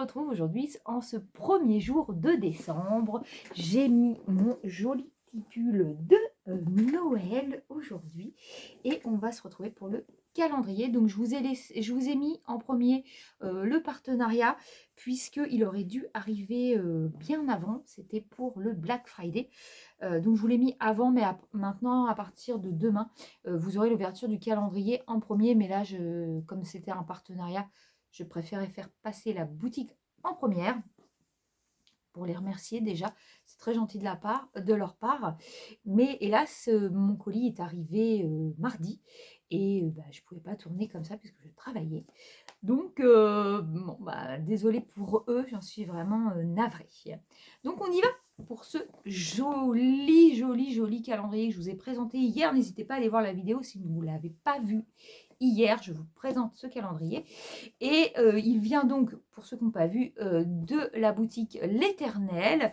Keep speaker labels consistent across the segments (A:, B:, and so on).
A: retrouve aujourd'hui en ce premier jour de décembre. J'ai mis mon joli petit pull de Noël aujourd'hui et on va se retrouver pour le calendrier. Donc je vous ai mis en premier le partenariat puisqu'il aurait dû arriver bien avant. C'était pour le Black Friday. Donc je vous l'ai mis avant, mais maintenant à partir de demain, vous aurez l'ouverture du calendrier en premier. Mais là, comme c'était un partenariat, je préférais faire passer la boutique en première pour les remercier déjà. C'est très gentil de leur part. Mais hélas, mon colis est arrivé mardi et je ne pouvais pas tourner comme ça puisque je travaillais. Donc, bon, désolée pour eux, j'en suis vraiment navrée. Donc, on y va pour ce joli calendrier que je vous ai présenté hier. N'hésitez pas à aller voir la vidéo si vous ne l'avez pas vu hier. Je vous présente ce calendrier. Et il vient donc, pour ceux qui n'ont pas vu, de la boutique L'Éternel.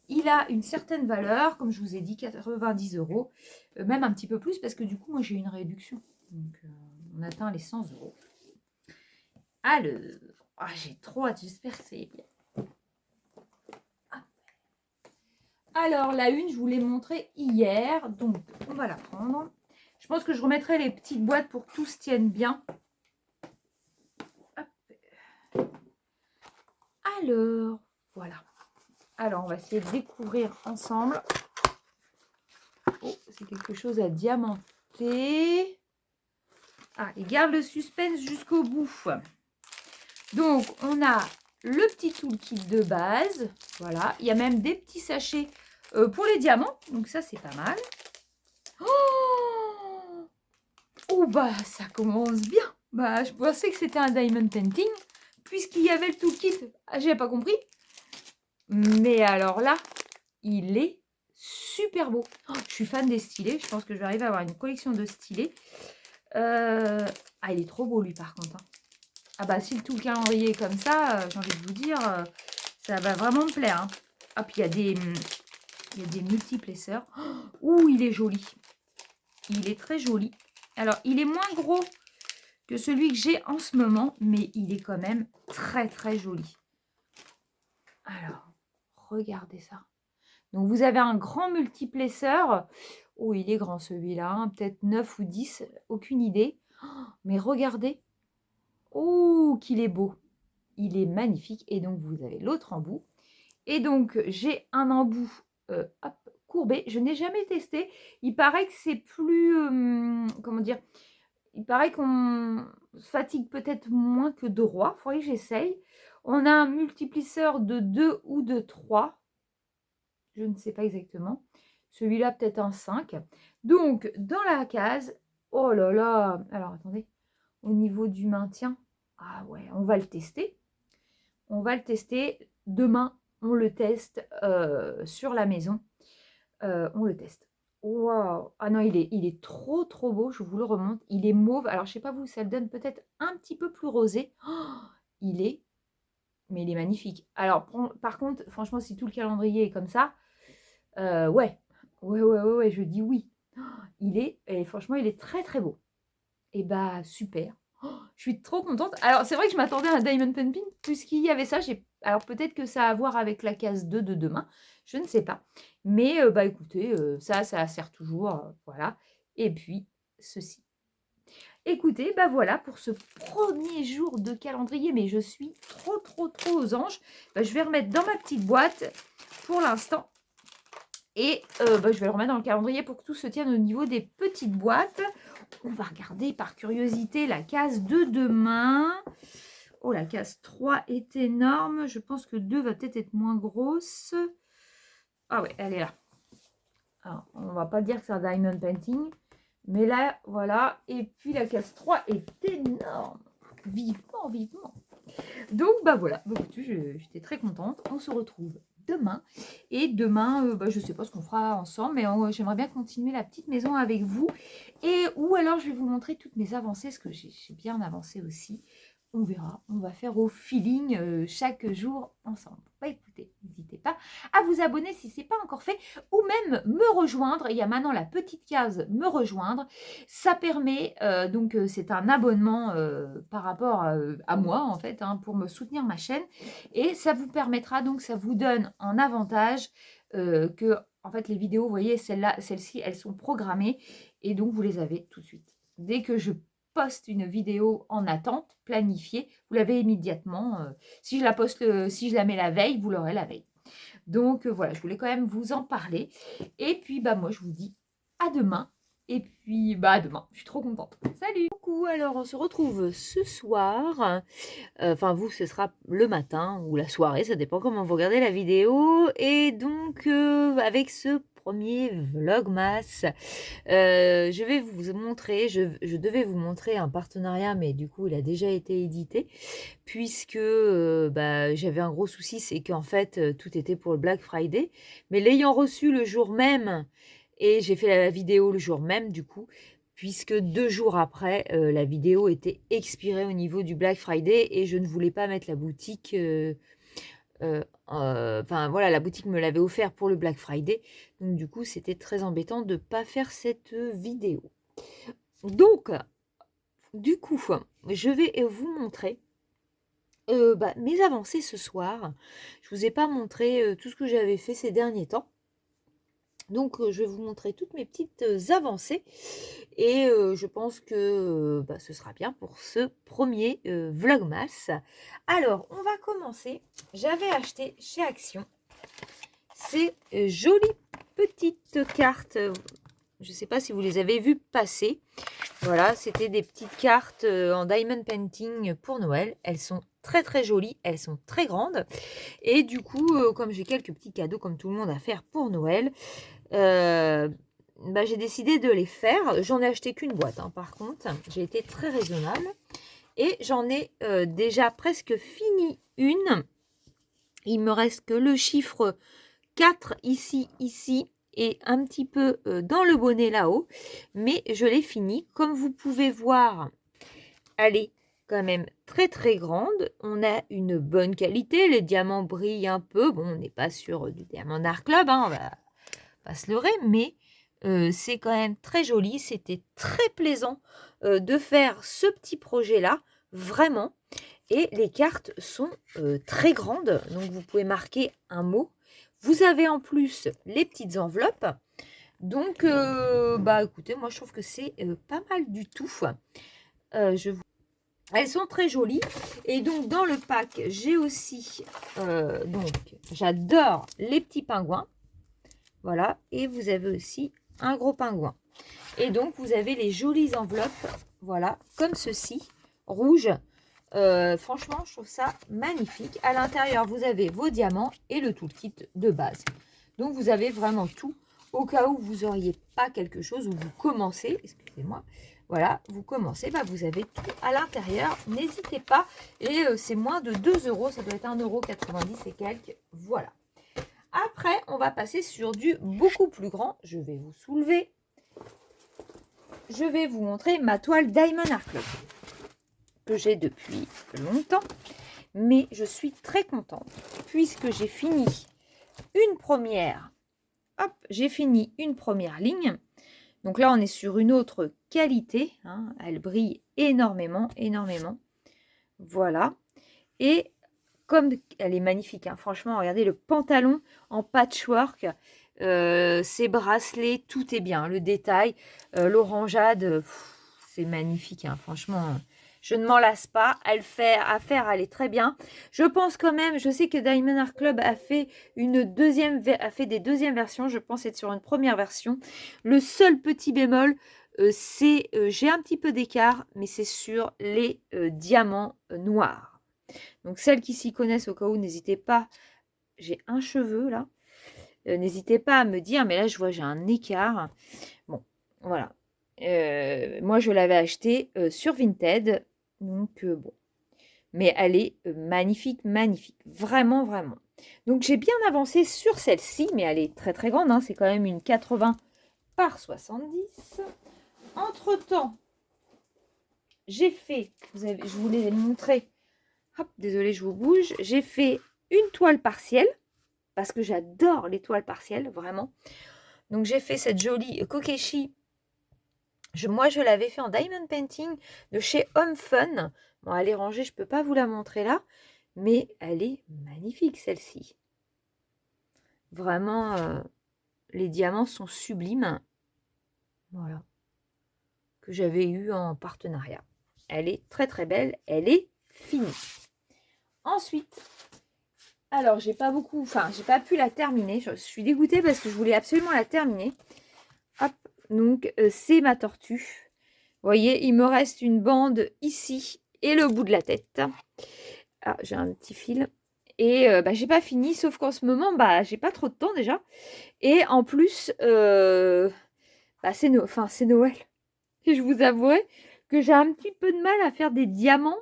A: Il a une certaine valeur, comme je vous ai dit, 90 €, même un petit peu plus, parce que du coup, moi, j'ai une réduction. Donc, on atteint les 100 €. Alors, j'ai trop hâte, j'espère que c'est bien. Alors, la une, je vous l'ai montrée hier, donc on va la prendre. Je pense que je remettrai les petites boîtes pour que tout se tienne bien. Hop. Alors, voilà. Alors, on va essayer de découvrir ensemble. Oh, c'est quelque chose à diamanter. Ah, et garde le suspense jusqu'au bout. Donc, on a le petit toolkit de base. Voilà. Il y a même des petits sachets pour les diamants. Donc, ça, c'est pas mal. Oh, bah, ça commence bien. Bah, je pensais que c'était un diamond painting. Puisqu'il y avait le toolkit. J'ai pas compris. Mais alors là, il est super beau. Oh, je suis fan des stylés. Je pense que je vais arriver à avoir une collection de stylés. Ah, il est trop beau, lui, par contre. Hein. Ah bah, si tout le calendrier est comme ça, j'ai envie de vous dire, ça va vraiment me plaire. Hein. Ah, puis il y a des multiples esseurs. Ouh, il est joli. Il est très joli. Alors, il est moins gros que celui que j'ai en ce moment, mais il est quand même très joli. Alors, regardez ça. Donc, vous avez un grand multiple esseur. Oh, il est grand celui-là. Hein, peut-être 9 ou 10, aucune idée. Mais regardez. Oh, qu'il est beau. Il est magnifique. Et donc, vous avez l'autre embout. Et donc, j'ai un embout courbé. Je n'ai jamais testé. Il paraît que c'est plus... comment dire? Il paraît qu'on fatigue peut-être moins que droit. Il faudrait que j'essaye. On a un multiplisseur de 2 ou de 3. Je ne sais pas exactement. Celui-là, peut-être un 5. Donc, dans la case... Oh là là! Alors, attendez. Au niveau du maintien... Ah ouais, on va le tester. On va le tester. Demain, on le teste sur la maison. On le teste. Waouh! Ah non, il est trop beau. Je vous le remonte. Il est mauve. Alors, je sais pas vous, ça le donne peut-être un petit peu plus rosé. Oh, mais il est magnifique. Alors, par contre, franchement, si tout le calendrier est comme ça, ouais, je dis oui. Et franchement, il est très beau. Et bah, super. Je suis trop contente. Alors, c'est vrai que je m'attendais à un diamond painting puisqu'il y avait ça. Alors, peut-être que ça a à voir avec la case 2 de demain. Je ne sais pas. Mais, écoutez, ça sert toujours. Voilà. Et puis, ceci. Écoutez, voilà pour ce premier jour de calendrier. Mais je suis trop aux anges. Je vais remettre dans ma petite boîte pour l'instant. Et je vais le remettre dans le calendrier pour que tout se tienne au niveau des petites boîtes. On va regarder par curiosité la case de demain. Oh, la case 3 est énorme. Je pense que 2 va peut-être être moins grosse. Ah ouais, elle est là. Alors, on va pas dire que c'est un diamond painting. Mais là, voilà. Et puis la case 3 est énorme. Vivement. Donc, voilà. J'étais très contente. On se retrouve demain. Et demain, je ne sais pas ce qu'on fera ensemble, mais j'aimerais bien continuer la petite maison avec vous. Ou alors, je vais vous montrer toutes mes avancées, parce que j'ai bien avancé aussi on verra, on va faire au feeling chaque jour ensemble. Bah écoutez, n'hésitez pas à vous abonner si ce n'est pas encore fait, ou même me rejoindre. Il y a maintenant la petite case me rejoindre. Ça permet, c'est un abonnement par rapport à moi en fait, hein, pour me soutenir ma chaîne. Et ça vous permettra, donc ça vous donne en avantage que en fait les vidéos, vous voyez, celles-ci, elles sont programmées et donc vous les avez tout de suite. Dès que je poste une vidéo en attente, planifiée, vous l'avez immédiatement. Si je la mets la veille, vous l'aurez la veille. Donc voilà, je voulais quand même vous en parler. Et puis moi je vous dis à demain. Et puis à demain, je suis trop contente. Salut! Coucou, alors on se retrouve ce soir. Enfin vous, ce sera le matin ou la soirée, ça dépend comment vous regardez la vidéo. Et donc avec ce premier vlogmas, je vais vous montrer, je devais vous montrer un partenariat, mais du coup il a déjà été édité, puisque j'avais un gros souci, c'est qu'en fait tout était pour le Black Friday, mais l'ayant reçu le jour même, et j'ai fait la vidéo le jour même du coup, puisque 2 jours après, la vidéo était expirée au niveau du Black Friday, et je ne voulais pas mettre la boutique... voilà, la boutique me l'avait offert pour le Black Friday. Donc, du coup, c'était très embêtant de ne pas faire cette vidéo. Donc, du coup, je vais vous montrer mes avancées ce soir. Je ne vous ai pas montré tout ce que j'avais fait ces derniers temps. Donc, je vais vous montrer toutes mes petites avancées. Et je pense que ce sera bien pour ce premier vlogmas. Alors, on va commencer. J'avais acheté chez Action ces jolies petites cartes. Je ne sais pas si vous les avez vues passer. Voilà, c'était des petites cartes en diamond painting pour Noël. Elles sont très très jolies, elles sont très grandes. Et du coup, comme j'ai quelques petits cadeaux comme tout le monde à faire pour Noël, j'ai décidé de les faire. J'en ai acheté qu'une boîte, hein, par contre. J'ai été très raisonnable. Et j'en ai déjà presque fini une. Il me reste que le chiffre 4 ici, et un petit peu dans le bonnet là-haut. Mais je l'ai fini. Comme vous pouvez voir, elle est quand même très très grande. On a une bonne qualité. Les diamants brillent un peu. Bon, on n'est pas sur du diamant d'Art Club, hein, on va pas se leurrer, mais c'est quand même très joli. C'était très plaisant de faire ce petit projet-là, vraiment. Et les cartes sont très grandes, donc vous pouvez marquer un mot. Vous avez en plus les petites enveloppes. Donc, écoutez, moi je trouve que c'est pas mal du tout. Elles sont très jolies. Et donc, dans le pack, j'ai aussi, j'adore les petits pingouins. Voilà, et vous avez aussi un gros pingouin. Et donc, vous avez les jolies enveloppes, voilà, comme ceci, rouge. Franchement, je trouve ça magnifique. À l'intérieur, vous avez vos diamants et le toolkit de base. Donc, vous avez vraiment tout. Au cas où vous n'auriez pas quelque chose, où vous commencez, excusez-moi, voilà, vous commencez, vous avez tout à l'intérieur. N'hésitez pas. Et c'est moins de 2 €, ça doit être 1,90 € et quelques. Voilà. Après, on va passer sur du beaucoup plus grand. Je vais vous soulever. Je vais vous montrer ma toile Diamond Art Club que j'ai depuis longtemps. Mais je suis très contente puisque j'ai fini une première. Hop, j'ai fini une première ligne. Donc là, on est sur une autre qualité. Hein, elle brille énormément, énormément. Voilà. Et comme elle est magnifique, hein, franchement, regardez le pantalon en patchwork, ces bracelets, tout est bien. Le détail, l'orangeade, c'est magnifique, hein, franchement. Je ne m'en lasse pas. À faire, elle est très bien. Je pense quand même, je sais que Diamond Art Club a fait des deuxièmes versions. Je pense être sur une première version. Le seul petit bémol, c'est j'ai un petit peu d'écart, mais c'est sur les diamants noirs. Donc, celles qui s'y connaissent, au cas où, n'hésitez pas. J'ai un cheveu, là. N'hésitez pas à me dire, mais là, je vois, j'ai un écart. Bon, voilà. Moi, je l'avais acheté sur Vinted. Donc, bon. Mais elle est magnifique, magnifique. Vraiment, vraiment. Donc, j'ai bien avancé sur celle-ci, mais elle est très, très grande. Hein. C'est quand même une 80 par 70. Entre-temps, j'ai fait, je vous l'ai montré, hop, désolé, je vous bouge, j'ai fait une toile partielle, parce que j'adore les toiles partielles, vraiment. Donc, j'ai fait cette jolie Kokeshi. Moi, je l'avais fait en diamond painting de chez Home Fun. Bon, elle est rangée, je ne peux pas vous la montrer là, mais elle est magnifique, celle-ci. Vraiment, les diamants sont sublimes. Voilà. Que j'avais eu en partenariat. Elle est très très belle, elle est finie. Ensuite, alors j'ai pas pu la terminer. Je suis dégoûtée parce que je voulais absolument la terminer. Hop, donc c'est ma tortue. Vous voyez, il me reste une bande ici et le bout de la tête. Ah, j'ai un petit fil. Et j'ai pas fini, sauf qu'en ce moment, j'ai pas trop de temps déjà. Et en plus, c'est Noël. Et je vous avouerai que j'ai un petit peu de mal à faire des diamants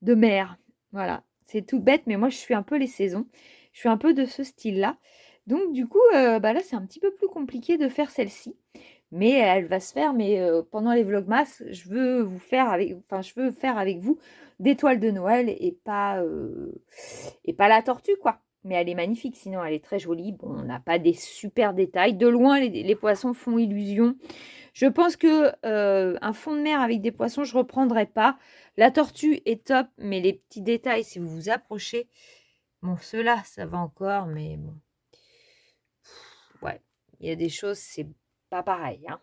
A: de mer. Voilà, c'est tout bête, mais moi, je suis un peu les saisons. Je suis un peu de ce style-là. Donc, du coup, là, c'est un petit peu plus compliqué de faire celle-ci. Mais elle va se faire, mais pendant les vlogmas, je veux faire avec vous des toiles de Noël et pas la tortue, quoi. Mais elle est magnifique, sinon elle est très jolie. Bon, on n'a pas des super détails. De loin, les poissons font illusion. Je pense que un fond de mer avec des poissons, je ne reprendrai pas. La tortue est top, mais les petits détails, si vous vous approchez, bon, ceux-là, ça va encore, mais bon. Ouais, il y a des choses, c'est pas pareil, hein.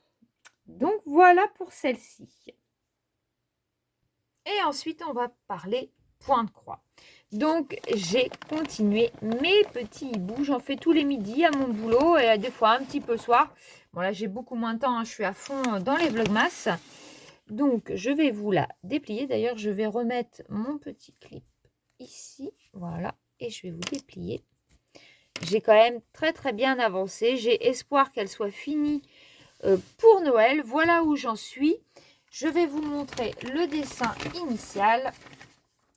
A: Donc, voilà pour celle-ci. Et ensuite, on va parler point de croix. Donc, j'ai continué mes petits hiboux. J'en fais tous les midis à mon boulot et des fois un petit peu le soir. Bon, là, j'ai beaucoup moins de temps. Hein, je suis à fond dans les vlogmas. Donc, je vais vous la déplier. D'ailleurs, je vais remettre mon petit clip ici. Voilà. Et je vais vous déplier. J'ai quand même très, très bien avancé. J'ai espoir qu'elle soit finie pour Noël. Voilà où j'en suis. Je vais vous montrer le dessin initial.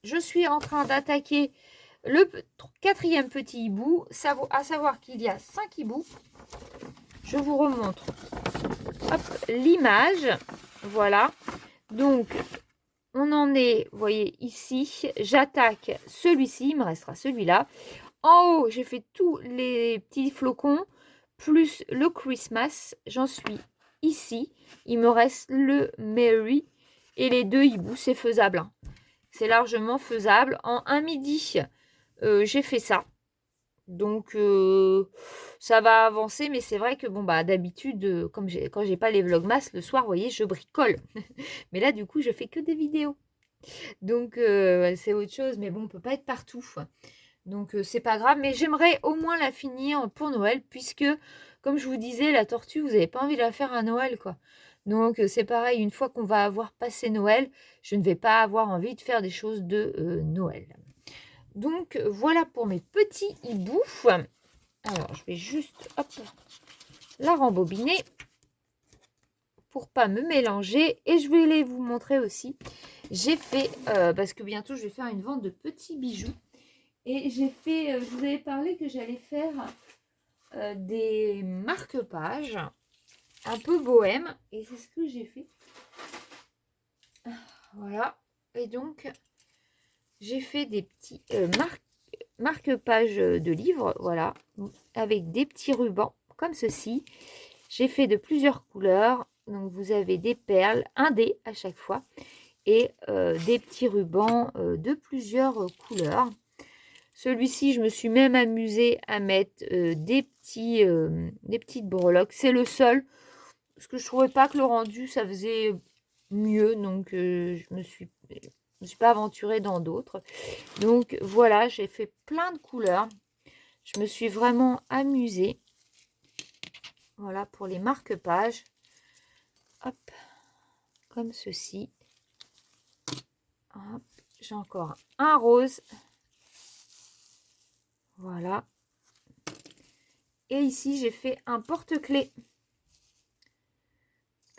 A: Je suis en train d'attaquer le 4e petit hibou, à savoir qu'il y a 5 hiboux. Je vous remontre l'image. Voilà. Donc, on en est, vous voyez ici, j'attaque celui-ci, il me restera celui-là. En haut, j'ai fait tous les petits flocons, plus le Christmas. J'en suis ici. Il me reste le Merry et les 2 hiboux, c'est faisable. Hein. C'est largement faisable. En un midi, j'ai fait ça. Donc, ça va avancer. Mais c'est vrai que, d'habitude, quand j'ai pas les vlogmas, le soir, vous voyez, je bricole. Mais là, du coup, je fais que des vidéos. Donc, c'est autre chose. Mais bon, on peut pas être partout. Donc, c'est pas grave. Mais j'aimerais au moins la finir pour Noël. Puisque, comme je vous disais, la tortue, vous n'avez pas envie de la faire à Noël, quoi. Donc, c'est pareil, une fois qu'on va avoir passé Noël, je ne vais pas avoir envie de faire des choses de Noël. Donc, voilà pour mes petits hiboux. Alors, je vais juste la rembobiner pour pas me mélanger. Et je vais vous montrer aussi. J'ai fait, parce que bientôt, je vais faire une vente de petits bijoux. Et j'ai fait, je vous avais parlé que j'allais faire des marque-pages un peu bohème. Et c'est ce que j'ai fait. Voilà. Et donc, j'ai fait des petits marque-pages de livres. Voilà. Avec des petits rubans comme ceci. J'ai fait de plusieurs couleurs. Donc, vous avez des perles, un dé à chaque fois. Et des petits rubans de plusieurs couleurs. Celui-ci, je me suis même amusée à mettre des petites breloques. C'est le seul. Parce que je ne trouvais pas que le rendu, ça faisait mieux. Donc, je me suis pas aventurée dans d'autres. Donc, voilà, j'ai fait plein de couleurs. Je me suis vraiment amusée. Voilà, pour les marque-pages. Hop, comme ceci. J'ai encore un rose. Voilà. Et ici, j'ai fait un porte-clés.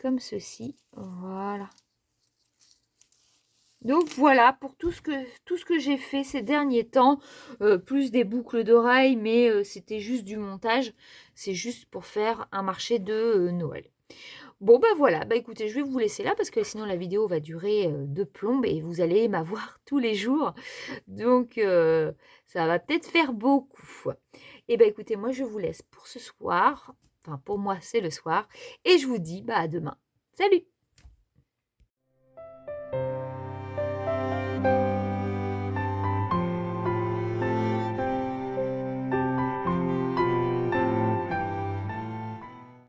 A: Comme ceci. Voilà. Donc voilà pour tout ce que j'ai fait ces derniers temps, plus des boucles d'oreilles, mais c'était juste du montage. C'est juste pour faire un marché de Noël. Bon, bah, voilà, bah, écoutez, je vais vous laisser là parce que sinon la vidéo va durer, de plomb et vous allez m'avoir tous les jours. Donc ça va peut-être faire beaucoup. Et bah, écoutez, moi je vous laisse pour ce soir, enfin pour moi c'est le soir et je vous dis, bah, à demain. Salut!